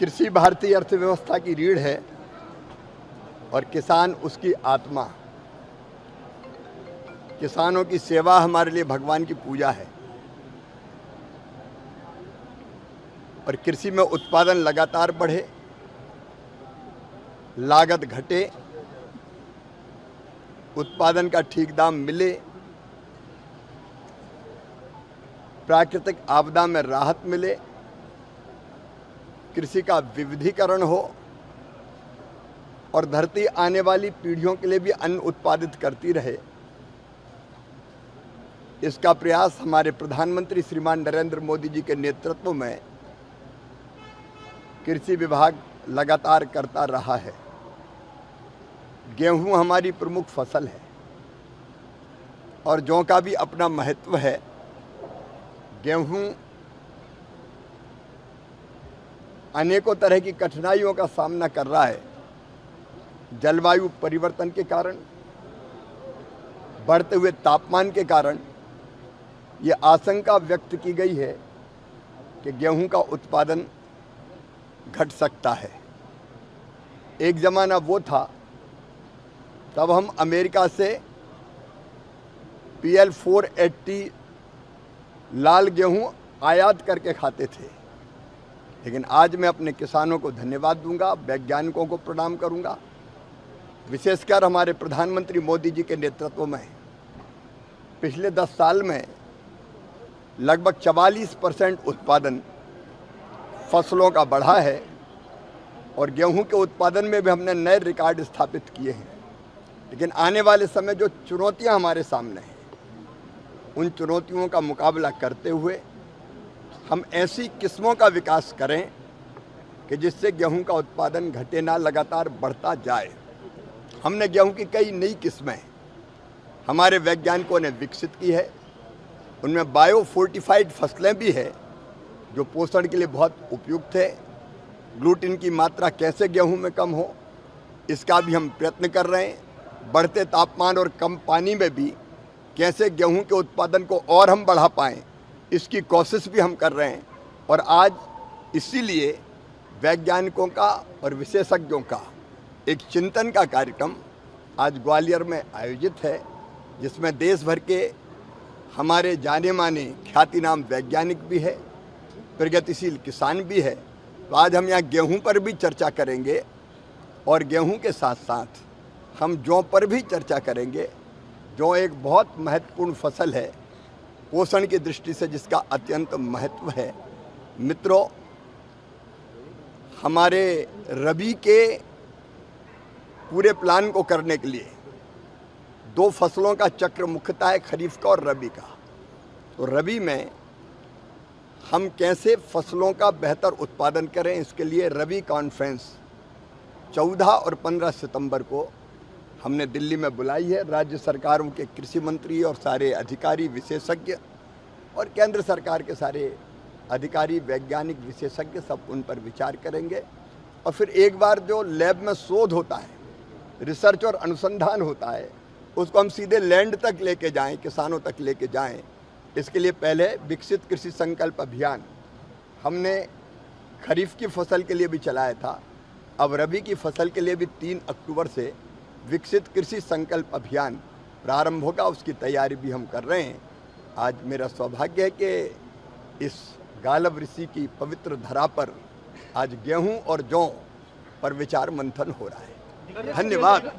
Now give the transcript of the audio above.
कृषि भारतीय अर्थव्यवस्था की रीढ़ है और किसान उसकी आत्मा। किसानों की सेवा हमारे लिए भगवान की पूजा है और कृषि में उत्पादन लगातार बढ़े, लागत घटे, उत्पादन का ठीक दाम मिले, प्राकृतिक आपदा में राहत मिले, कृषि का विविधीकरण हो और धरती आने वाली पीढ़ियों के लिए भी अन्न उत्पादित करती रहे। इसका प्रयास हमारे प्रधानमंत्री श्रीमान नरेंद्र मोदी जी के नेतृत्व में कृषि विभाग लगातार करता रहा है। गेहूं हमारी प्रमुख फसल है और जौ का भी अपना महत्व है। गेहूं अनेकों तरह की कठिनाइयों का सामना कर रहा है। जलवायु परिवर्तन के कारण, बढ़ते हुए तापमान के कारण ये आशंका व्यक्त की गई है कि गेहूं का उत्पादन घट सकता है। एक ज़माना वो था तब हम अमेरिका से PL 480 लाल गेहूं आयात करके खाते थे, लेकिन आज मैं अपने किसानों को धन्यवाद दूंगा, वैज्ञानिकों को प्रणाम करूंगा। विशेषकर हमारे प्रधानमंत्री मोदी जी के नेतृत्व में पिछले 10 साल में लगभग 44% उत्पादन फसलों का बढ़ा है और गेहूं के उत्पादन में भी हमने नए रिकॉर्ड स्थापित किए हैं। लेकिन आने वाले समय जो चुनौतियां हमारे सामने हैं, उन चुनौतियों का मुकाबला करते हुए हम ऐसी किस्मों का विकास करें कि जिससे गेहूं का उत्पादन घटे ना, लगातार बढ़ता जाए। हमने गेहूं की कई नई किस्में हमारे वैज्ञानिकों ने विकसित की है। उनमें बायो फोर्टिफाइड फसलें भी है जो पोषण के लिए बहुत उपयुक्त है। ग्लूटीन की मात्रा कैसे गेहूं में कम हो, इसका भी हम प्रयत्न कर रहे हैं। बढ़ते तापमान और कम पानी में भी कैसे गेहूं के उत्पादन को और हम बढ़ा पाएं, इसकी कोशिश भी हम कर रहे हैं। और आज इसीलिए वैज्ञानिकों का और विशेषज्ञों का एक चिंतन का कार्यक्रम आज ग्वालियर में आयोजित है, जिसमें देश भर के हमारे जाने माने ख्यातिनाम वैज्ञानिक भी है, प्रगतिशील किसान भी है। तो आज हम यहाँ गेहूं पर भी चर्चा करेंगे और गेहूं के साथ साथ हम जौ पर भी चर्चा करेंगे। जौ एक बहुत महत्वपूर्ण फसल है पोषण की दृष्टि से, जिसका अत्यंत महत्व है। मित्रों, हमारे रबी के पूरे प्लान को करने के लिए 2 फसलों का चक्र मुख्यतः है, खरीफ का और रबी का। तो रबी में हम कैसे फसलों का बेहतर उत्पादन करें, इसके लिए रबी कॉन्फ्रेंस 14 और 15 सितंबर को हमने दिल्ली में बुलाई है। राज्य सरकारों के कृषि मंत्री और सारे अधिकारी, विशेषज्ञ और केंद्र सरकार के सारे अधिकारी, वैज्ञानिक, विशेषज्ञ सब उन पर विचार करेंगे। और फिर एक बार जो लैब में शोध होता है, रिसर्च और अनुसंधान होता है, उसको हम सीधे लैंड तक लेके जाएं, किसानों तक लेके जाएं। इसके लिए पहले विकसित कृषि संकल्प अभियान हमने खरीफ की फसल के लिए भी चलाया था। अब रबी की फसल के लिए भी 3 अक्टूबर से विकसित कृषि संकल्प अभियान प्रारंभ होगा, उसकी तैयारी भी हम कर रहे हैं। आज मेरा सौभाग्य है कि इस गालव ऋषि की पवित्र धरा पर आज गेहूं और जौ पर विचार मंथन हो रहा है। धन्यवाद।